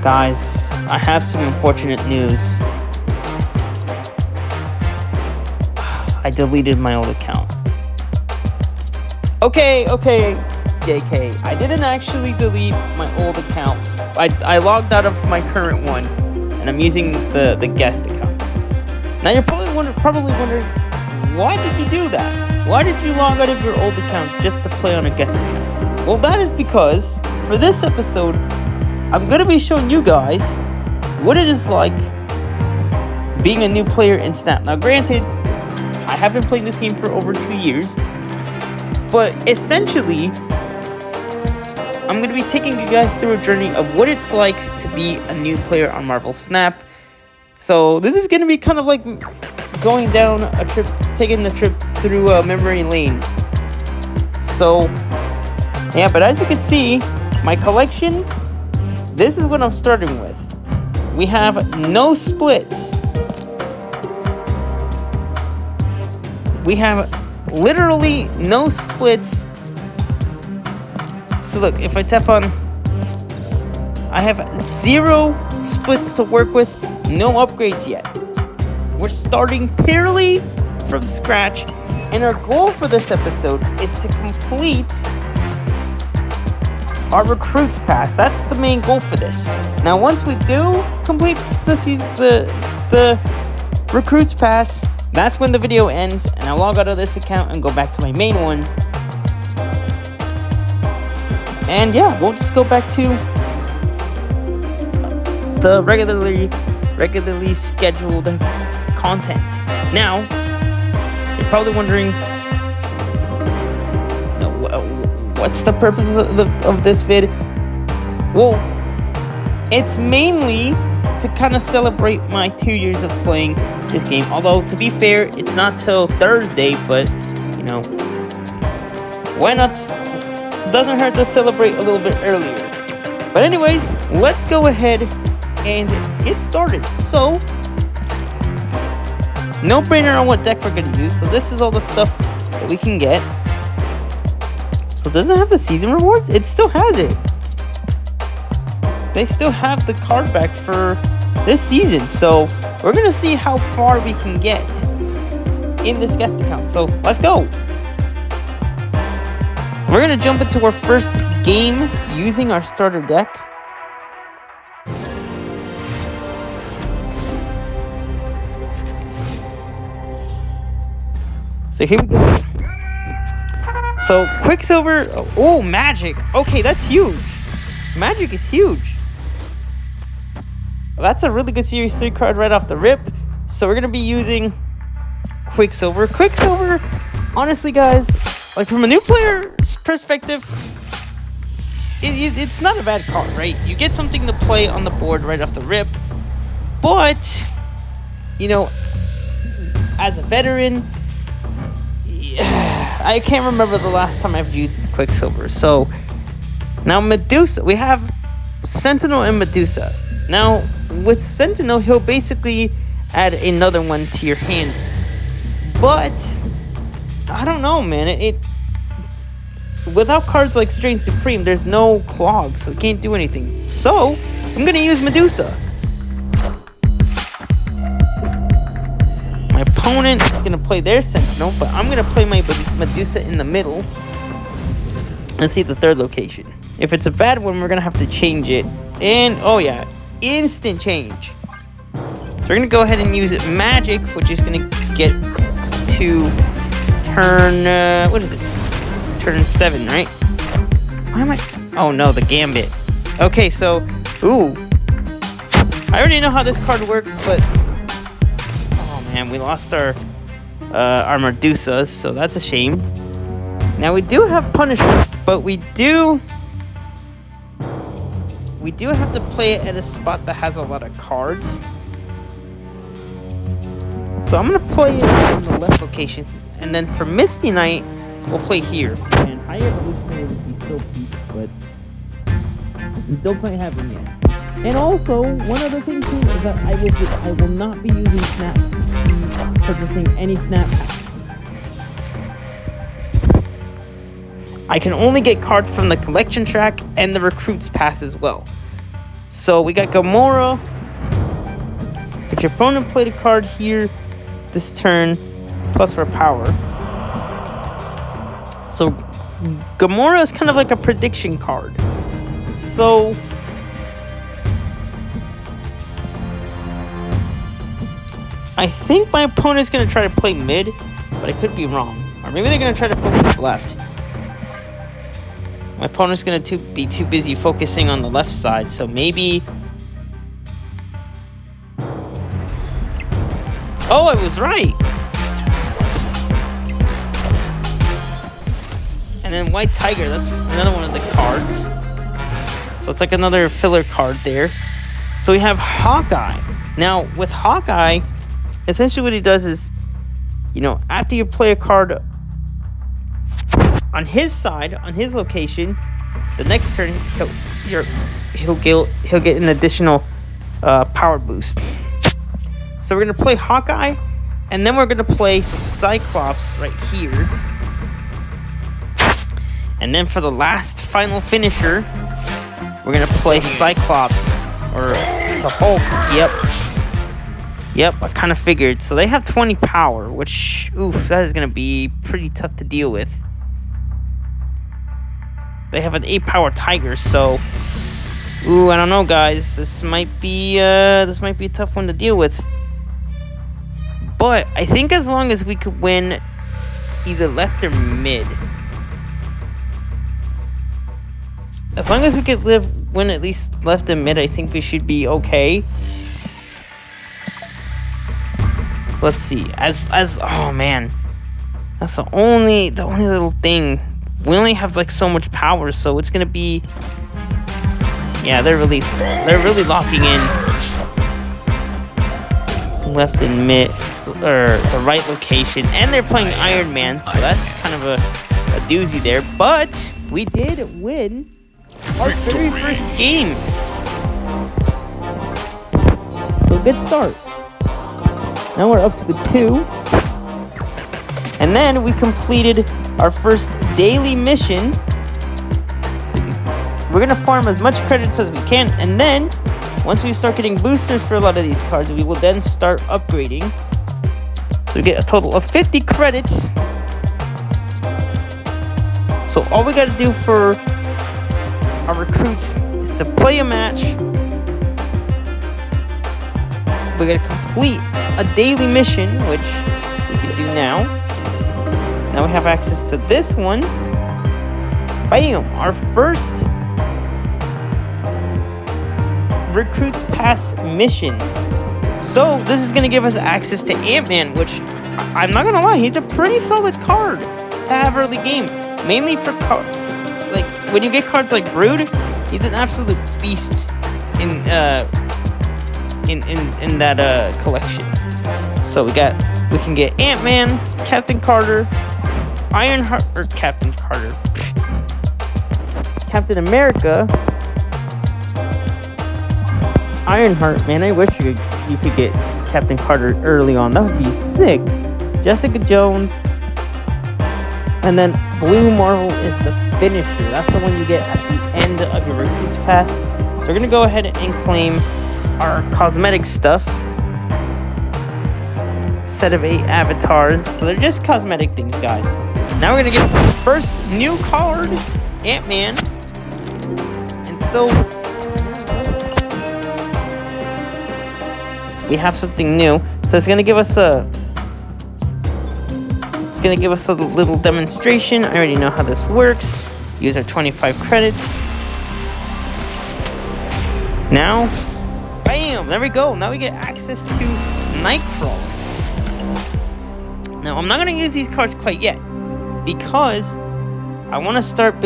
Guys, I have some unfortunate news. I deleted my old account. Okay, JK. I didn't actually delete my old account. I logged out of my current one, and I'm using the guest account. Now you're probably wondering, why did you do that? Why did you log out of your old account just to play on a guest account? Well, that is because for this episode, I'm going to be showing you guys what it is like being a new player in Snap. Now, granted, I have been playing this game for over 2 years, but essentially, I'm going to be taking you guys through a journey of what it's like to be a new player on Marvel Snap. So, this is going to be kind of like going down a trip, taking the trip through memory lane. So, yeah, but as you can see, my collection, this is what I'm starting with. We have no splits. We have literally no splits. So look, if I tap on, I have 0 splits to work with, no upgrades yet. We're starting purely from scratch, and our goal for this episode is to complete our recruits pass. That's the main goal for this. Now, once we do complete the recruits pass, that's when the video ends, and I'll log out of this account and go back to my main one. And yeah, we'll just go back to the regularly scheduled content. Now, you're probably wondering, what's the purpose of this vid? Well, it's mainly to kind of celebrate my 2 years of playing this game. Although, to be fair, it's not till Thursday, but, you know, why not? Doesn't hurt to celebrate a little bit earlier. But anyways, let's go ahead and get started. So, no brainer on what deck we're going to use. So this is all the stuff that we can get. So does it have the season rewards? It still has it. They still have the card back for this season. So we're going to see how far we can get in this guest account. So let's go. We're going to jump into our first game using our starter deck. So here we go. So, Quicksilver, oh, Magic. Okay, that's huge. Magic is huge. That's a really good Series 3 card right off the rip. So, we're going to be using Quicksilver. Quicksilver, honestly, guys, like from a new player's perspective, it's not a bad card, right? You get something to play on the board right off the rip. But, you know, as a veteran, I can't remember the last time I've used Quicksilver. So, now Medusa. We have Sentinel and Medusa. Now, with Sentinel, he'll basically add another one to your hand. But, I don't know, man. It without cards like Strange Supreme, there's no clog, so it can't do anything. So, I'm going to use Medusa. My opponent is going to play their Sentinel, but I'm going to play my Medusa in the middle and see the third location. If it's a bad one, we're going to have to change it. And, oh yeah, instant change. So we're going to go ahead and use Magic, which is going to get to turn, what is it? Turn 7, right? Why am I? Oh no, the Gambit. Okay, so, ooh. I already know how this card works, but and we lost our Medusa, so that's a shame. Now we do have Punisher, but we do have to play it at a spot that has a lot of cards. So I'm gonna play it in the left location, and then for Misty Knight, we'll play here. And Higher Evolutionary would be so peak, but we don't quite have him yet. And also, one other thing too is that I will not be using Snap, purchasing any Snap packs. I can only get cards from the collection track and the recruits pass as well. So we got Gamora. If your opponent played a card here this turn, plus for power. So Gamora is kind of like a prediction card. So I think my opponent's going to try to play mid, but I could be wrong. Or maybe they're going to try to focus left. My opponent's going to be too busy focusing on the left side, so maybe... Oh, I was right! And then White Tiger, that's another one of the cards. So it's like another filler card there. So we have Hawkeye. Now, with Hawkeye, essentially what he does is, you know, after you play a card on his side, on his location, the next turn he'll get an additional power boost. So we're gonna play Hawkeye, and then we're gonna play Cyclops right here. And then for the last final finisher, we're gonna play Cyclops or the Hulk. Yep, I kind of figured. So they have 20 power, which, oof, that is gonna be pretty tough to deal with. They have an 8 power Tiger, so ooh, I don't know, guys. This might be a tough one to deal with. But I think as long as we could win either left or mid, as long as we could win at least left and mid, I think we should be okay. So let's see. Oh man, that's the only little thing. We only have like so much power, so it's gonna be. Yeah, they're really locking in left and mid, or the right location, and they're playing Iron Man, so that's kind of a doozy there. But we did win our very first game, so good start. Now we're up to 2, and then we completed our first daily mission. So we're gonna farm as much credits as we can, and then once we start getting boosters for a lot of these cards, we will then start upgrading. So we get a total of 50 credits. So all we gotta do for our recruits is to play a match. We gotta complete a daily mission, which we can do now. Now we have access to this one. Bam! Our first Recruits Pass mission. So this is gonna give us access to Ant-Man, which I'm not gonna lie, he's a pretty solid card to have early game. Mainly for like when you get cards like Brood, he's an absolute beast in that collection. So we can get Ant-Man, Captain Carter, Ironheart, or Captain Carter, Captain America, Ironheart. Man, I wish you could get Captain Carter early on. That would be sick. Jessica Jones, and then Blue Marvel is the finisher. That's the one you get at the end of your Recruits Pass. So we're gonna go ahead and claim our cosmetic stuff. Set of 8 avatars. So they're just cosmetic things, guys. Now we're gonna get the first new card, Ant-Man. And so we have something new. So it's gonna give us a little demonstration. I already know how this works. Use our 25 credits. Now, bam, there we go. Now we get access to Nightcrawler. Now, I'm not going to use these cards quite yet, because I want to start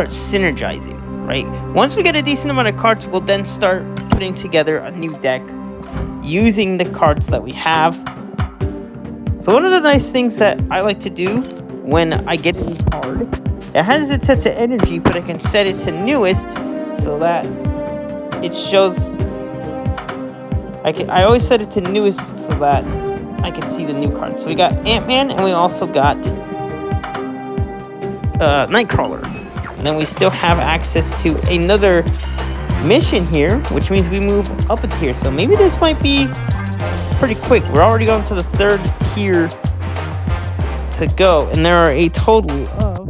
synergizing, right? Once we get a decent amount of cards, we'll then start putting together a new deck using the cards that we have. So one of the nice things that I like to do when I get a new card, it has it set to energy, but I can set it to newest so that it shows. I always set it to newest so that I can see the new card. So we got Ant-Man, and we also got Nightcrawler. And then we still have access to another mission here, which means we move up a tier. So maybe this might be pretty quick. We're already going to the 3rd tier to go, and there are a total of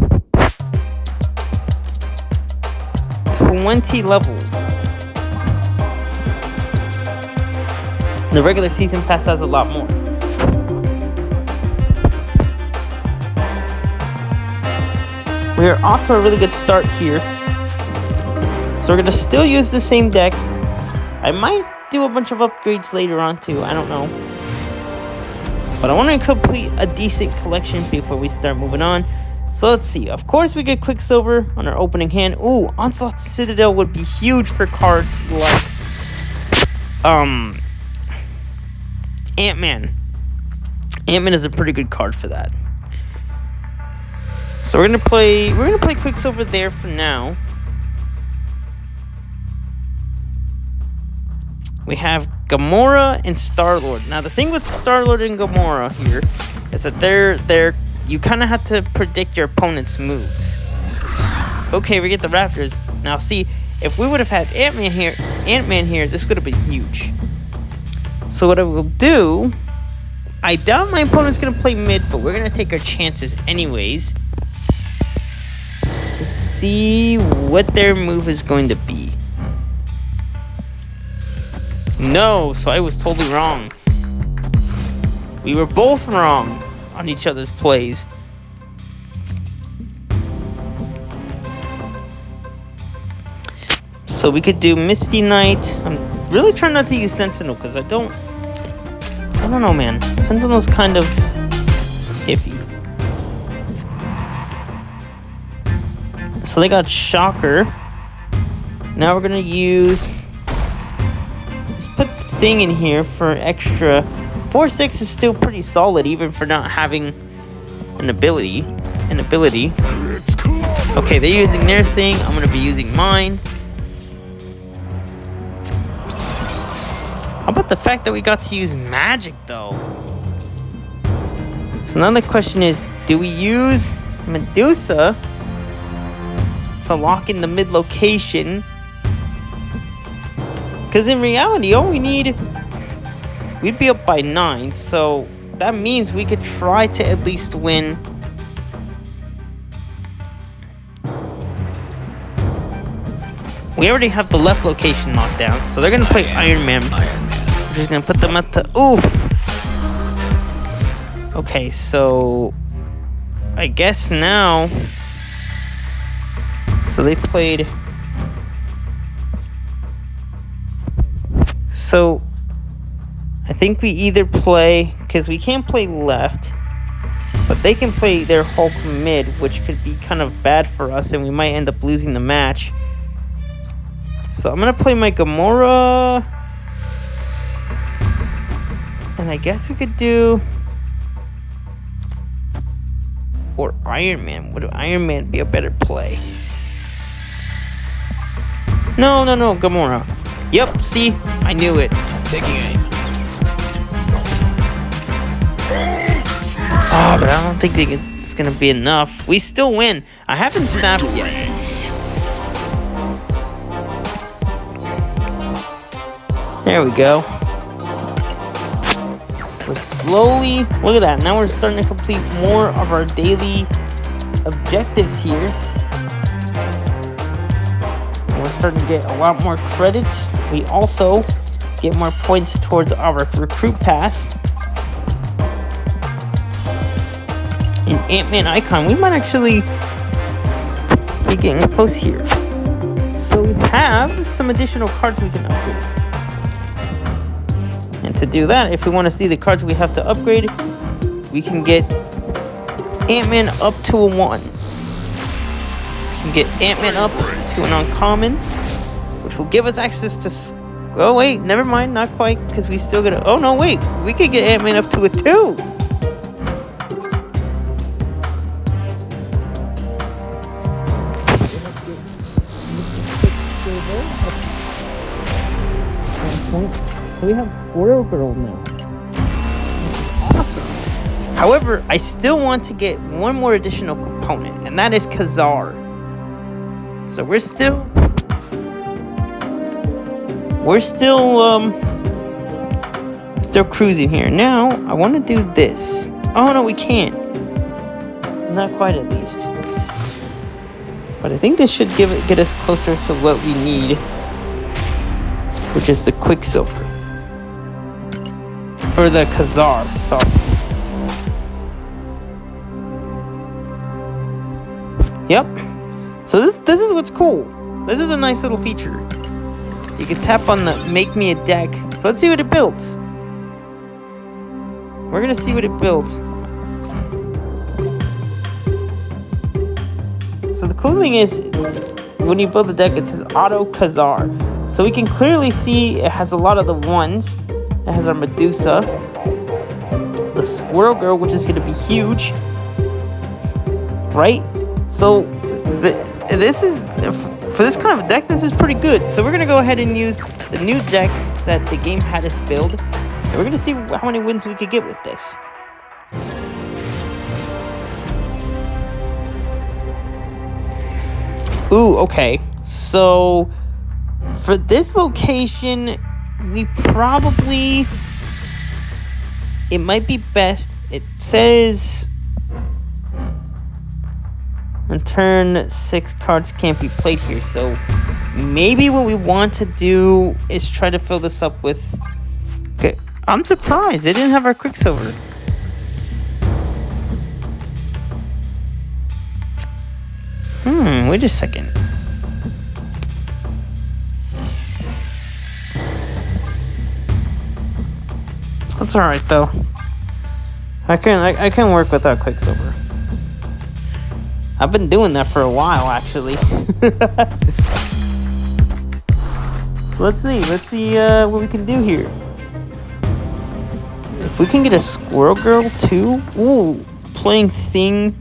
20 levels. The regular season pass has a lot more. We are off to a really good start here. So we're going to still use the same deck. I might do a bunch of upgrades later on too. I don't know. But I want to complete a decent collection before we start moving on. So let's see. Of course, we get Quicksilver on our opening hand. Ooh, Onslaught Citadel would be huge for cards like Ant-Man. Ant-Man is a pretty good card for that. So we're gonna play Quicksilver there for now. We have Gamora and Star-Lord. Now the thing with Star-Lord and Gamora here is that they're you kind of have to predict your opponent's moves. Okay, we get the Raptors. Now see, if we would have had Ant-Man here, this would have been huge. So what I will do, I doubt my opponent's gonna play mid, but we're gonna take our chances anyways to see what their move is going to be. No, so I was totally wrong. We were both wrong on each other's plays. So we could do Misty Knight. I'm really trying not to use Sentinel because I don't know, man. Sentinel's kind of iffy. So they got Shocker. Now we're gonna use, let's put Thing in here for extra. 4/6 is still pretty solid, even for not having an ability. Okay, they're using their thing. I'm gonna be using mine. How about the fact that we got to use magic, though? So now the question is, do we use Medusa to lock in the mid location? Because in reality, all we need, we'd be up by 9, so that means we could try to at least win. We already have the left location locked down, so they're going to play Iron Man. We're just going to put them at the... Oof! Okay, so I guess now... So they played... So I think we either play... Because we can't play left, but they can play their Hulk mid, which could be kind of bad for us, and we might end up losing the match. So I'm going to play my Gamora. And I guess we could do... Or Iron Man. Would Iron Man be a better play? No, Gamora. Yep, see? I knew it. Taking aim. Oh, but I don't think it's going to be enough. We still win. I haven't snapped yet. There we go. We're slowly... Look at that. Now we're starting to complete more of our daily objectives here. And we're starting to get a lot more credits. We also get more points towards our recruit pass. In Ant-Man Icon, we might actually be getting close here. So we have some additional cards we can upgrade. And to do that, if we want to see the cards we have to upgrade, we can get Ant-Man up to a 1. We can get Ant-Man up to an uncommon, which will give us access to... Oh, wait, never mind, not quite, because we still got to... Oh, no, wait, we could get Ant-Man up to a 2. So we have Squirrel Girl now. Awesome. However, I still want to get one more additional component, and that is Kazar. So we're still cruising here. Now I want to do this. Oh no, we can't. Not quite, at least. But I think this should get us closer to what we need, which is the Quicksilver. Or the Khazar, sorry. Yep. So this is what's cool. This is a nice little feature. So you can tap on the make me a deck. So let's see what it builds. We're gonna see what it builds. So the cool thing is, when you build the deck, it says Auto Khazar. So we can clearly see it has a lot of the ones. It has our Medusa, the Squirrel Girl, which is gonna be huge, right? So this is, for this kind of deck, this is pretty good. So we're gonna go ahead and use the new deck that the game had us build, and we're gonna see how many wins we could get with this. Ooh, okay. So for this location, we probably, it might be best. It says on turn 6 cards can't be played here. So maybe what we want to do is try to fill this up with. Okay, I'm surprised they didn't have our Quicksilver. Wait a second. That's all right though. I can work without Quicksilver. I've been doing that for a while, actually. So let's see what we can do here. If we can get a Squirrel Girl too. Ooh, playing Thing.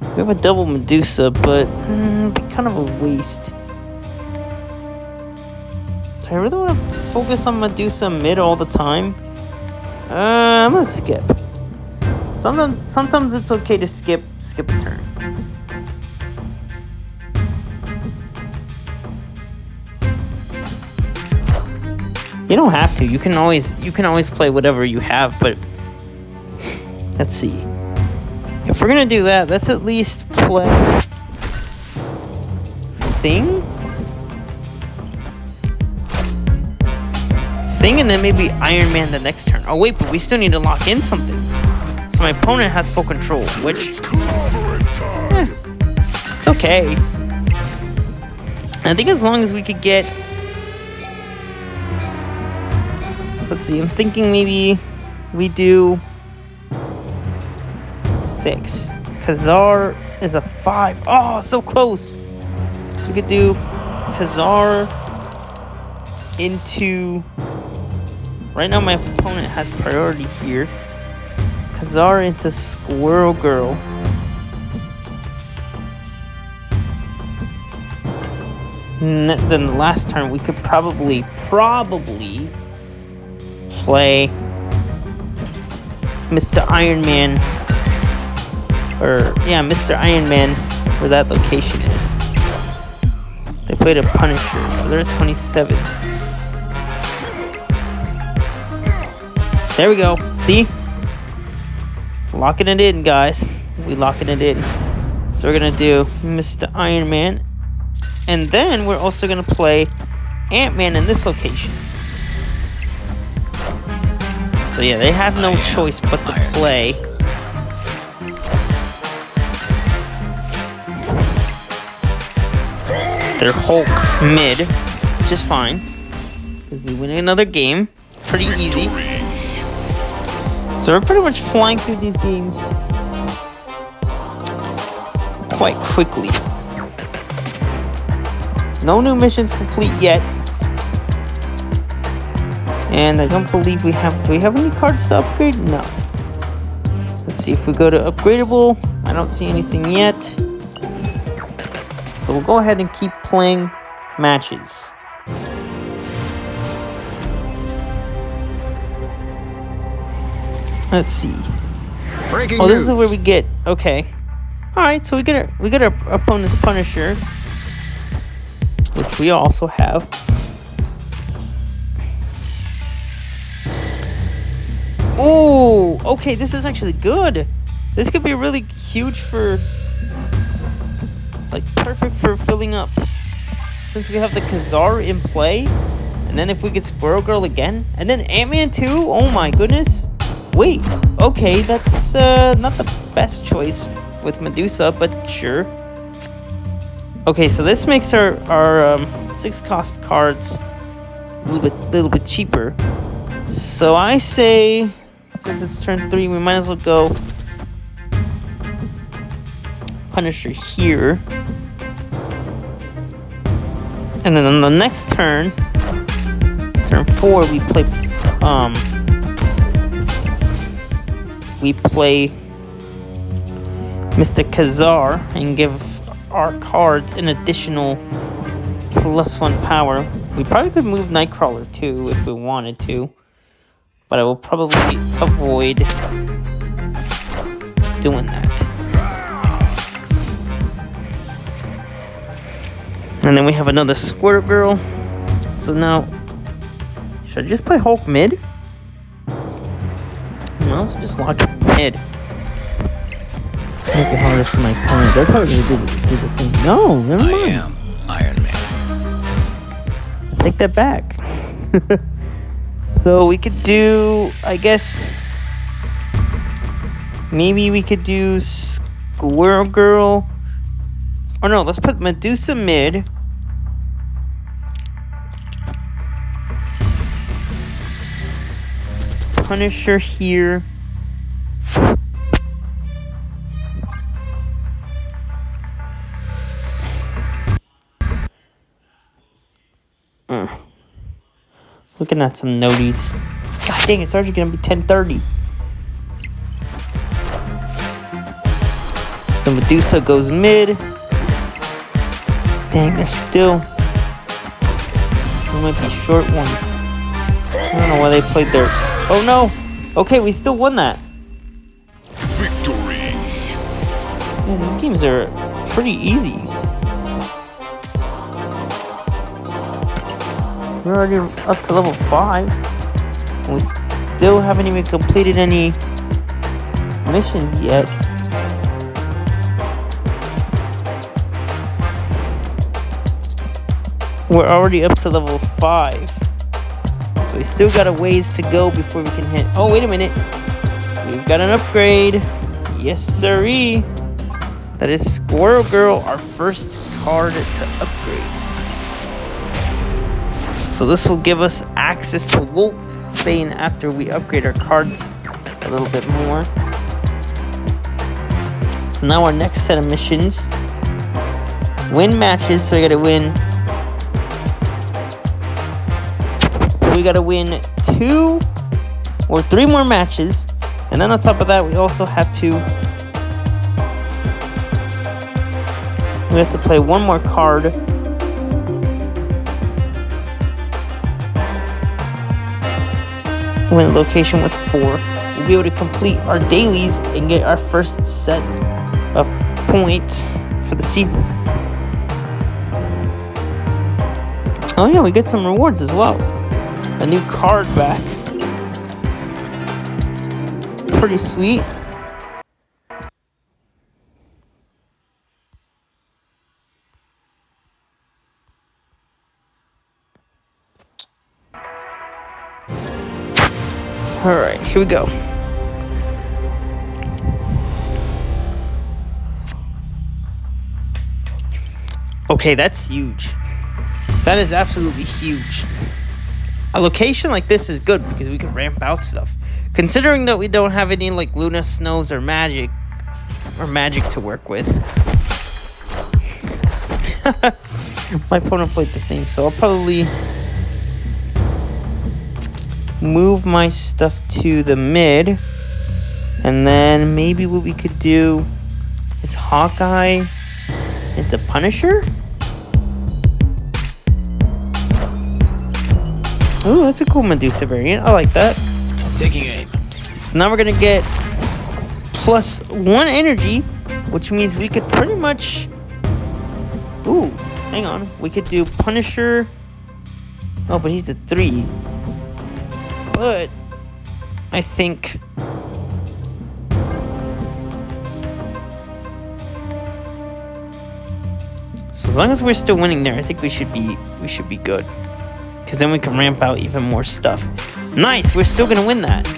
We have a double Medusa, but be kind of a waste. Do I really want to focus on Medusa mid all the time? I'm gonna skip. Sometimes it's okay to skip a turn. You don't have to. You can always play whatever you have, but let's see. If we're gonna do that, let's at least play Thing, and then maybe Iron Man the next turn. Oh wait, but we still need to lock in something. So my opponent has full control, which it's okay. I think as long as we could get. So let's see. I'm thinking maybe we do 6. Khazar is a 5. Oh, so close. We could do Khazar into. Right now, my opponent has priority here. Khazar into Squirrel Girl. Then the last turn, we could probably play Mr. Iron Man. Mr. Iron Man, where that location is. They played a Punisher, so they're at 27. There we go. See? Locking it in, guys. We locking it in. So we're gonna do Mr. Iron Man. And then we're also gonna play Ant-Man in this location. So yeah, they have no choice but to play their Hulk mid, which is fine. We win another game. Pretty easy. So we're pretty much flying through these games quite quickly. No new missions complete yet. And I don't believe we have. Do we have any cards to upgrade? No. Let's see if we go to upgradable. I don't see anything yet. So we'll go ahead and keep playing matches. Let's see. Breaking this news. is where we get. Okay. All right, so we get our opponent's Punisher, which we also have. Ooh, okay, this is actually good. This could be really huge for, like, perfect for filling up. Since we have the Kazar in play, and then if we get Squirrel Girl again, and then Ant-Man 2, oh my goodness. Wait, okay, that's not the best choice with Medusa, but sure. Okay, so this makes our 6-cost cards a little bit cheaper. So I say, since it's turn 3, we might as well go Punisher here. And then on the next turn 4, we play Mr. Kazar and give our cards an additional +1 power. We probably could move Nightcrawler too if we wanted to, but I will probably avoid doing that. And then we have another Squirrel Girl. So now, should I just play Hulk mid? No, I'll just lock it mid. Make it harder for my opponent. They're probably gonna do the thing. No, never mind. I am Iron Man. Take that back. So we could do, I guess, maybe we could do Squirrel Girl. Or no, let's put Medusa mid. Punisher here. Looking at some noties. God dang, it's already gonna be 10:30. So Medusa goes mid. Dang, they're still. We might be short one. I don't know why they played their. Oh no! Okay, we still won that. Victory. Yeah, these games are pretty easy. We're already up to level 5. And we still haven't even completed any missions yet. We're already up to level 5. So we still got a ways to go before we can hit. Oh, wait a minute. We've got an upgrade. Yes, sirree. That is Squirrel Girl, our first card to upgrade. So this will give us access to Wolfsbane after we upgrade our cards a little bit more. So now our next set of missions. Win matches, so we gotta win. So we gotta win 2 or 3 more matches. And then on top of that, we also have to play 1 more card. Win a location with 4. We'll be able to complete our dailies and get our first set of points for the season. Oh yeah, we get some rewards as well. A new card back. Pretty sweet. Alright, here we go. Okay, that's huge. That is absolutely huge. A location like this is good because we can ramp out stuff. Considering that we don't have any like Luna Snows or magic to work with. My opponent played the same, so I'll probably move my stuff to the mid, and then maybe what we could do is Hawkeye into Punisher. Ooh, that's a cool Medusa variant. I like that. Taking aim. So now we're gonna get +1 energy which means we could pretty much... Ooh, hang on. We could do Punisher. Oh, but he's a 3. But I think... So as long as we're still winning there, I think we should be good. Because then we can ramp out even more stuff. Nice, we're still gonna win that.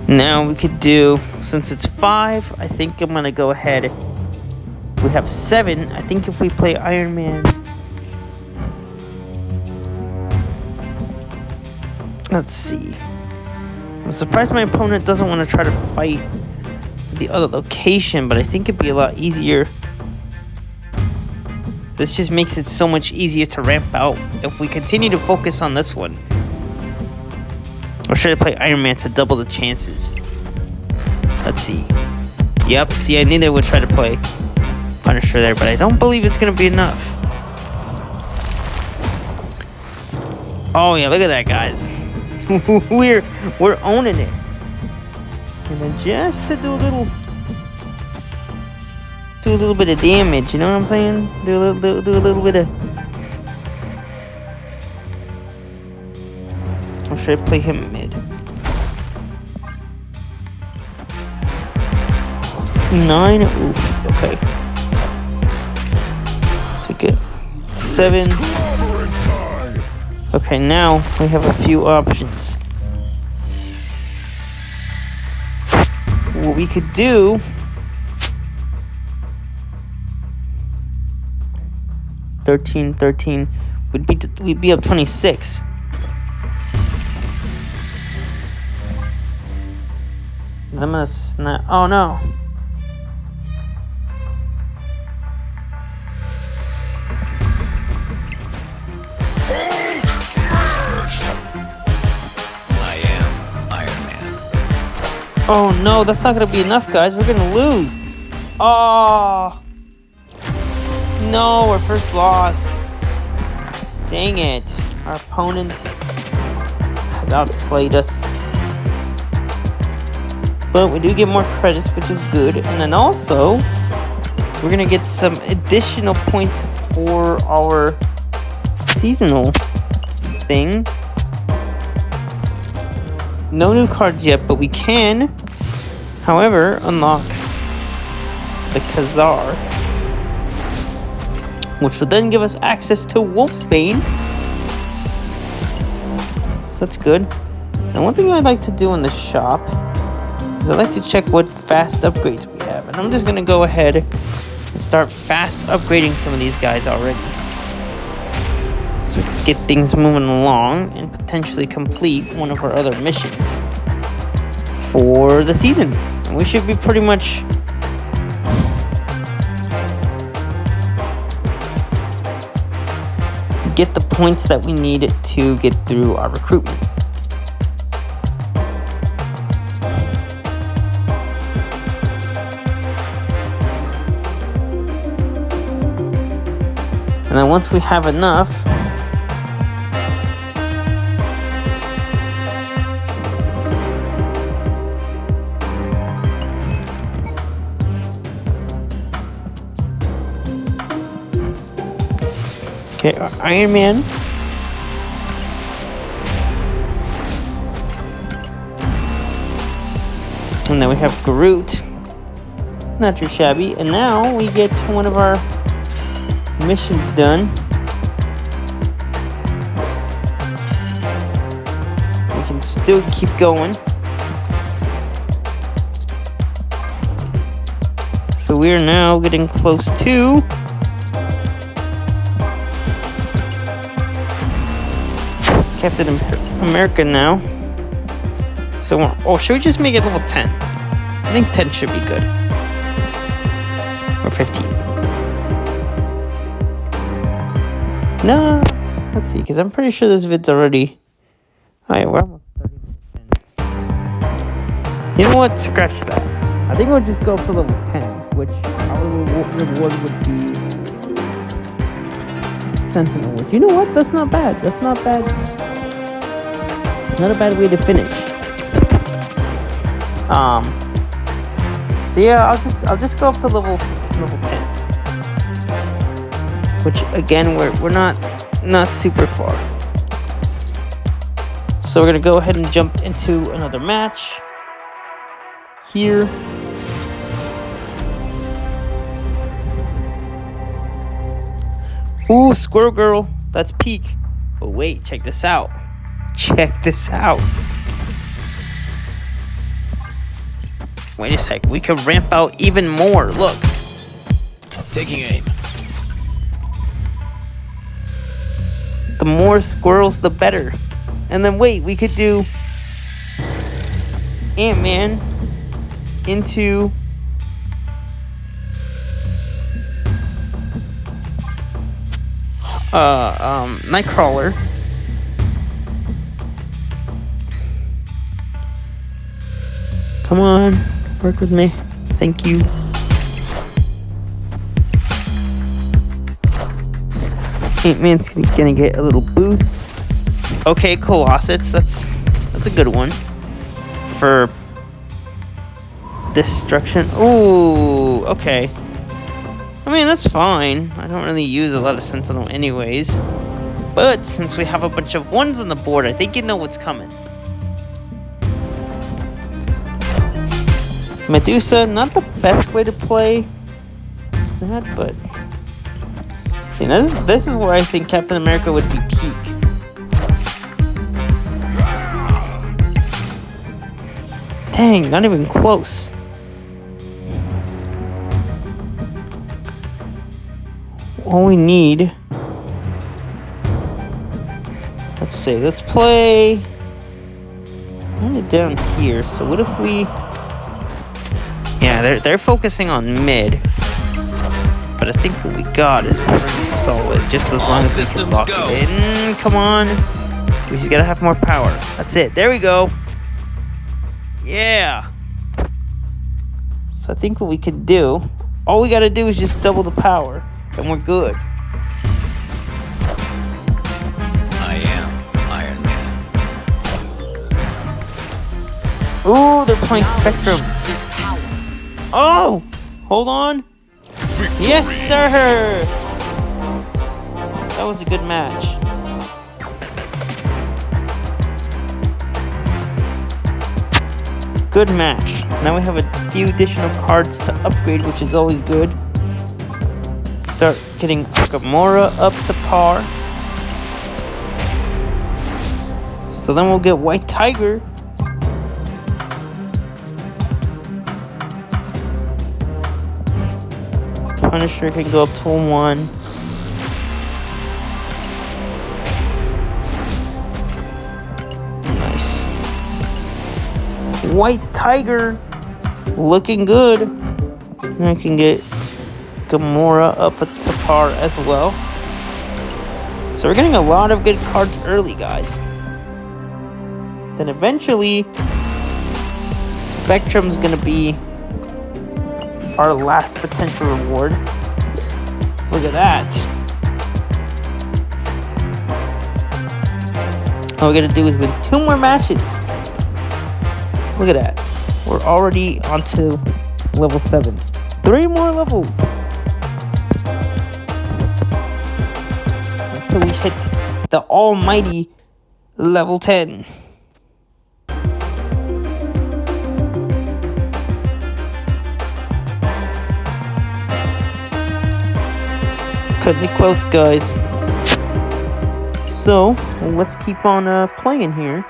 Now we could do, since it's 5, I think I'm gonna go ahead. We have 7. I think if we play Iron Man. Let's see. I'm surprised my opponent doesn't want to try to fight the other location, but I think it'd be a lot easier. This just makes it so much easier to ramp out if we continue to focus on this one. Or should I play Iron Man to double the chances? Let's see. Yep, see, I knew they would try to play Punisher there, but I don't believe it's going to be enough. Oh, yeah, look at that, guys. we're owning it. And then just to do a little bit of damage, you know what I'm saying? Do a little bit of... Or should I play him mid? 9. Oof. Okay. Take it. 7. Okay, now we have a few options. What we could do... 13. We'd be up 26. I'm gonna snap. Oh no. I am Iron Man. Oh no, that's not gonna be enough, guys. We're gonna lose. Oh no, our first loss. Dang it. Our opponent has outplayed us. But we do get more credits, which is good. And then also, we're gonna get some additional points for our seasonal thing. No new cards yet, but we can, however, unlock the Khazar, which will then give us access to Wolfsbane. So that's good. And one thing I'd like to do in the shop is I'd like to check what fast upgrades we have. And I'm just going to go ahead and start fast upgrading some of these guys already. So we can get things moving along and potentially complete one of our other missions for the season. And we should be pretty much... get the points that we need to get through our recruitment. And then once we have enough, okay, Iron Man. And then we have Groot. Not too shabby. And now we get one of our missions done. We can still keep going. So we are now getting close to Captain America now. So, oh, should we just make it level 10? I think 10 should be good. Or 15. No, let's see, because I'm pretty sure this vid's already... Oh yeah, we're almost 30 minutes in. You know what? Scratch that. I think we'll just go up to level 10, which our reward would be Sentinel, which, you know what? That's not bad. That's not bad. Not a bad way to finish. So yeah, I'll just go up to level 10. Which again, we're not super far. So we're gonna go ahead and jump into another match here. Ooh, Squirrel Girl, that's peak. But wait, check this out. Check this out. Wait a sec, we can ramp out even more. Look. Taking aim. The more squirrels, the better. And then wait, we could do Ant-Man into Nightcrawler. Come on, work with me. Thank you. Ant-Man's gonna get a little boost. Okay, Colossus, that's a good one for destruction. Ooh, okay. I mean, that's fine. I don't really use a lot of Sentinel anyways. But since we have a bunch of ones on the board, I think you know what's coming. Medusa, not the best way to play that, but see, this is where I think Captain America would be peak. Dang, not even close. All we need, let's see, let's play kind of down here. So what if we, yeah, they're focusing on mid, but I think what we got is pretty solid, just as long as we can lock it in. Come on, we just gotta have more power. That's it. There we go. Yeah. So I think what we can do, all we gotta do is just double the power, and we're good. I am Iron Man. Ooh, they're playing Spectrum. Oh, hold on. Yes, sir. That was a good match. Good match. Now we have a few additional cards to upgrade, which is always good. Start getting Gamora up to par. So then we'll get White Tiger. Punisher can go up to 1. Nice. White Tiger looking good. And I can get Gamora up to par as well. So we're getting a lot of good cards early, guys. Then eventually, Spectrum's gonna be our last potential reward. Look at that. All we gotta do is win 2 more matches. Look at that. We're already onto level 7. 3 more levels until we hit the almighty level 10. Cutting it close, guys. So let's keep on playing here.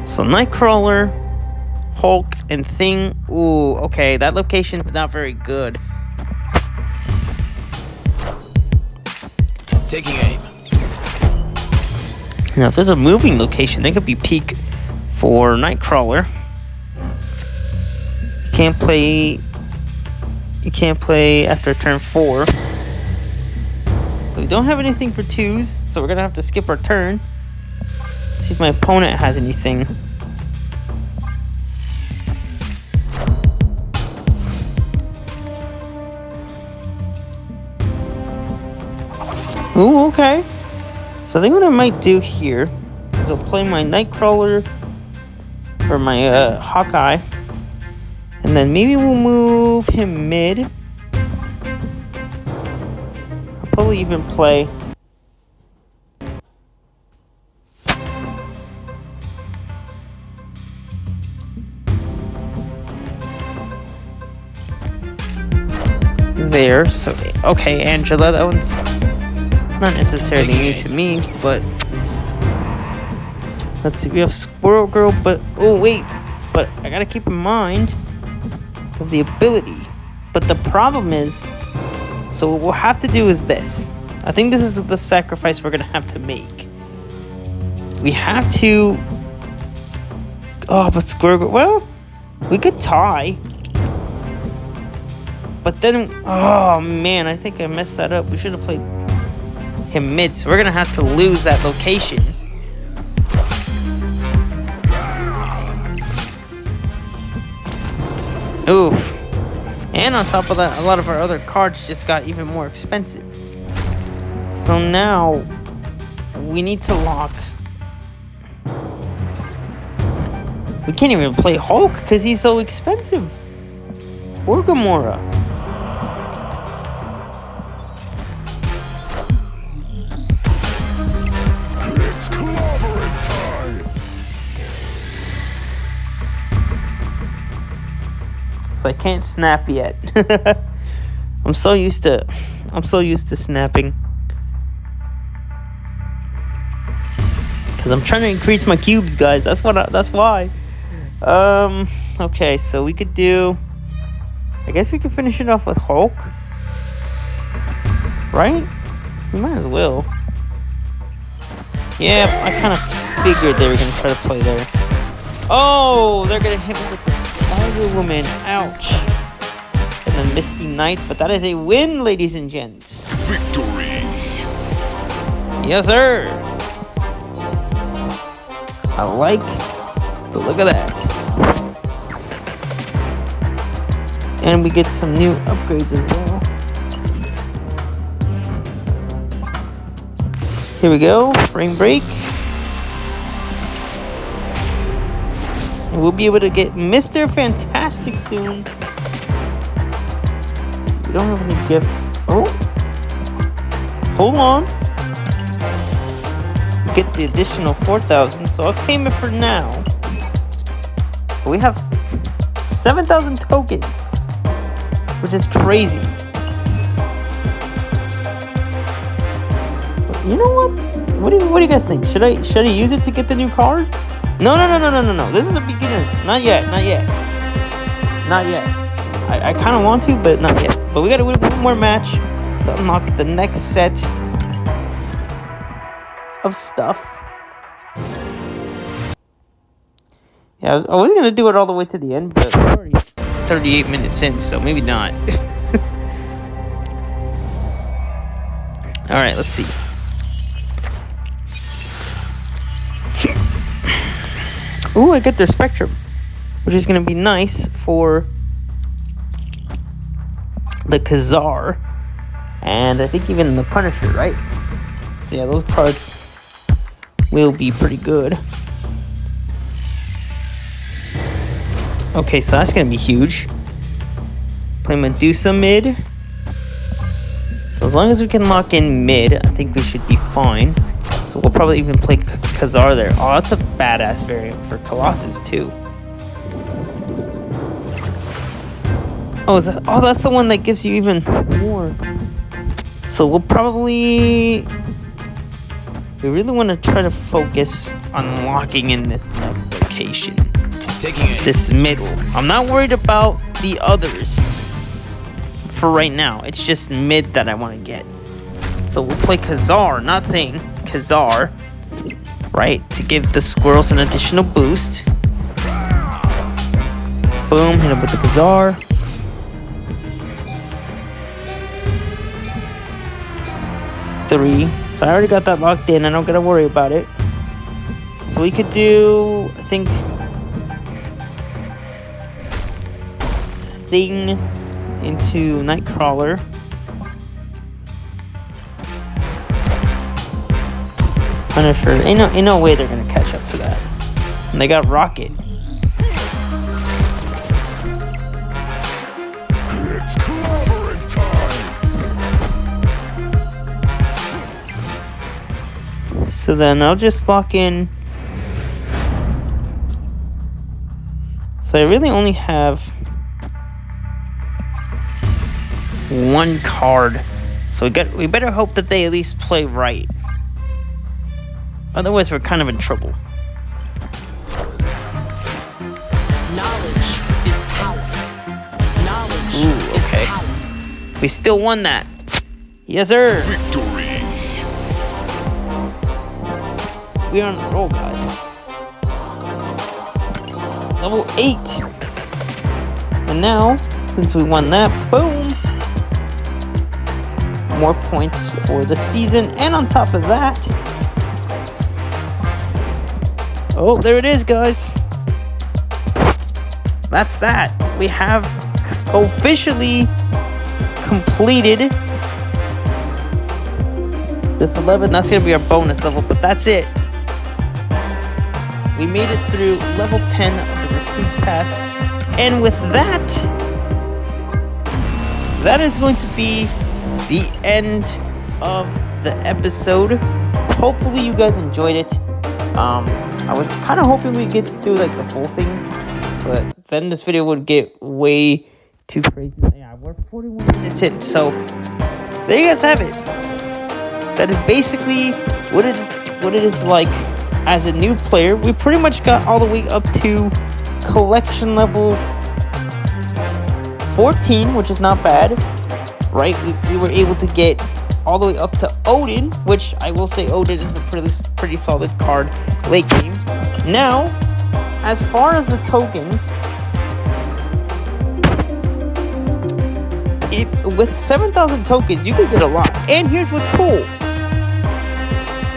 So Nightcrawler, Hulk, and Thing. Ooh, okay, that location's not very good. Taking aim. Now, if there's a moving location, they could be peak for Nightcrawler. You can't play after turn 4. So we don't have anything for 2s, so we're gonna have to skip our turn. See if my opponent has anything. Ooh, okay. So I think what I might do here is I'll play my Nightcrawler or my Hawkeye, and then maybe we'll move him mid. I'll probably even play there. So okay, Angela, that one's not necessarily new to me, but let's see. We have Squirrel Girl, but oh wait, but I gotta keep in mind of the ability. But the problem is, so what we'll have to do is this. I think this is the sacrifice we're gonna have to make. We have to. Oh, but Squirrel Girl. Well, we could tie. But then, oh man, I think I messed that up. We should have played him mid, so we're gonna have to lose that location. Oof. And on top of that, a lot of our other cards just got even more expensive. So now, we need to lock. We can't even play Hulk because he's so expensive. Or Gamora. So I can't snap yet. I'm so used to snapping. Cause I'm trying to increase my cubes, guys. That's why. Okay, so we could do, I guess we could finish it off with Hulk. Right? We might as well. Yeah, I kind of figured they were gonna try to play there. Oh, they're gonna hit me with the Spider Woman. Ouch. And then Misty Knight, but that is a win, ladies and gents. Victory. Yes, sir. I like the look of that. And we get some new upgrades as well. Here we go, frame break. And we'll be able to get Mr. Fantastic soon. So we don't have any gifts. Oh, hold on. We get the additional 4,000, so I'll claim it for now. But we have 7,000 tokens, which is crazy. You know what? What do you guys think? Should I use it to get the new card? No. This is a beginner's. Not yet. I kind of want to, but not yet. But we gotta win one more match to unlock the next set of stuff. Yeah, I was gonna do it all the way to the end, but we're already 38 minutes in, so maybe not. All right, let's see. Ooh, I get their Spectrum, which is going to be nice for the Khazar, and I think even the Punisher, right? So yeah, those cards will be pretty good. Okay, so that's going to be huge. Play Medusa mid. So as long as we can lock in mid, I think we should be fine. So we'll probably even play Khazar there. Oh, that's a badass variant for Colossus too. Oh, that's the one that gives you even more. So we'll probably, we really want to try to focus on locking in this next location. This middle. I'm not worried about the others for right now. It's just mid that I want to get. So we'll play Khazar, not Thing. Khazar, right, to give the squirrels an additional boost. Boom, hit him with the Khazar. Three. So I already got that locked in. I don't gotta worry about it. So we could do, I think, Thing into Nightcrawler. Punisher. Ain't no way they're gonna catch up to that. And they got Rocket. It's clobbering time. So then I'll just lock in. So I really only have one card. So we better hope that they at least play right. Otherwise we're kind of in trouble. Knowledge is power. Knowledge Ooh, is okay. power. We still won that. Yes, sir. Victory. We're on a roll, guys. Level 8. And now, since we won that, boom. More points for the season. And on top of that, oh, there it is, guys. That's that. We have officially completed this 11. That's going to be our bonus level, but that's it. We made it through level 10 of the Recruits Pass. And with that, that is going to be the end of the episode. Hopefully you guys enjoyed it. I was kind of hoping we'd get through like the full thing, but then this video would get way too crazy. Yeah, we're 41 minutes in, so there you guys have it. That is basically what it is like as a new player. We pretty much got all the way up to collection level 14, which is not bad, right? We were able to get all the way up to Odin, which I will say Odin is a pretty solid card late game. Now, as far as the tokens, with 7,000 tokens, you can get a lot. And here's what's cool.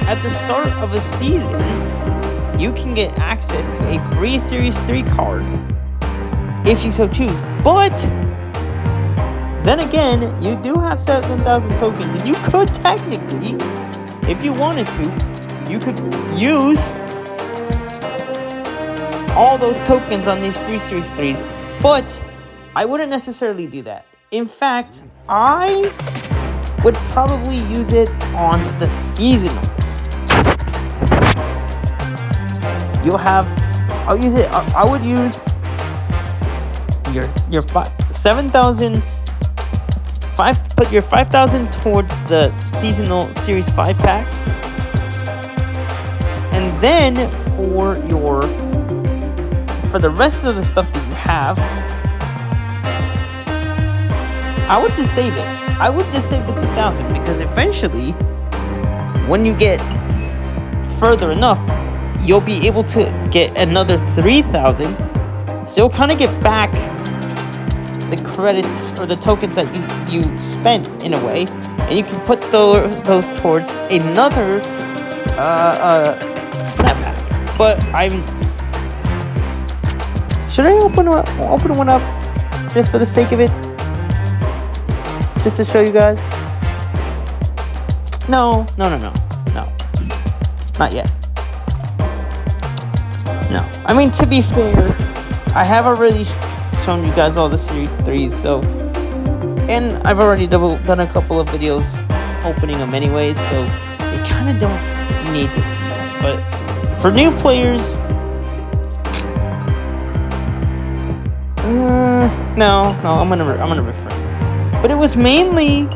At the start of a season, you can get access to a free Series 3 card if you so choose. But then again, you do have 7,000 tokens, and you could technically, if you wanted to, you could use all those tokens on these free Series 3s. But I wouldn't necessarily do that. In fact, I would probably use it on the seasonals. I would use your 7,000. Put your 5,000 towards the seasonal Series 5 pack, and then for the rest of the stuff that you have, I would just save it. I would just save the 2,000, because eventually, when you get further enough, you'll be able to get another 3,000. So you'll kind of get back the credits or the tokens that you spent in a way, and you can put those towards another snap pack. But should I open one up just for the sake of it, just to show you guys? No, not yet. No, I mean, to be fair, I have already shown you guys all the Series 3s, so, and I've already done a couple of videos opening them anyways, so you kind of don't need to see them. But for new players, no, I'm gonna refrain. But it was mainly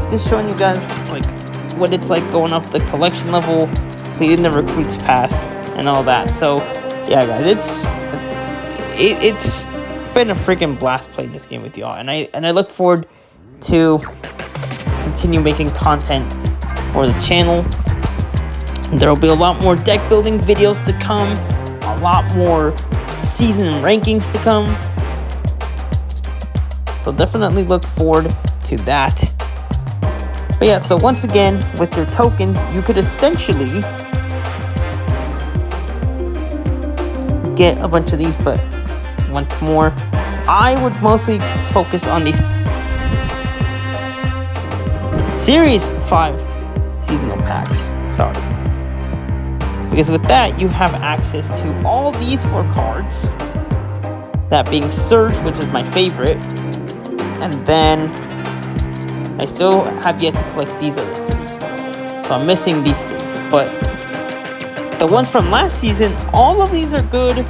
just showing you guys like what it's like going up the collection level, completing the Recruits Pass, and all that. So yeah, guys, it's been a freaking blast playing this game with y'all, and I look forward to continue making content for the channel. There will be a lot more deck building videos to come, a lot more season rankings to come, so definitely look forward to that. But yeah, so once again, with your tokens, you could essentially get a bunch of these, but once more, I would mostly focus on these Series 5 seasonal packs. Sorry. Because with that, you have access to all these 4 cards. That being Surge, which is my favorite. And then I still have yet to collect these other 3. So I'm missing these 3. But the ones from last season, all of these are good.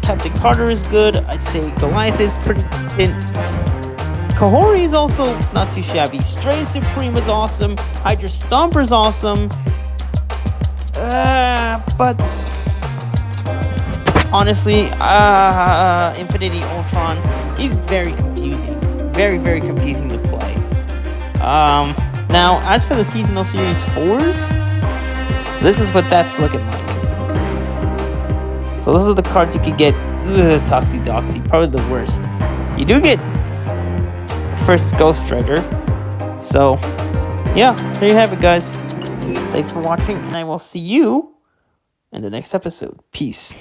Captain Carter is good. I'd say Goliath is pretty good. Kahori is also not too shabby. Stray Supreme is awesome. Hydra Stomper is awesome. But honestly, Infinity Ultron, he's very confusing. Very, very confusing to play. Now, as for the Seasonal Series 4s, this is what that's looking like. So those are the cards you could get. Toxie, probably the worst. You do get first Ghost Strider. So, yeah, there you have it, guys. Thanks for watching, and I will see you in the next episode. Peace.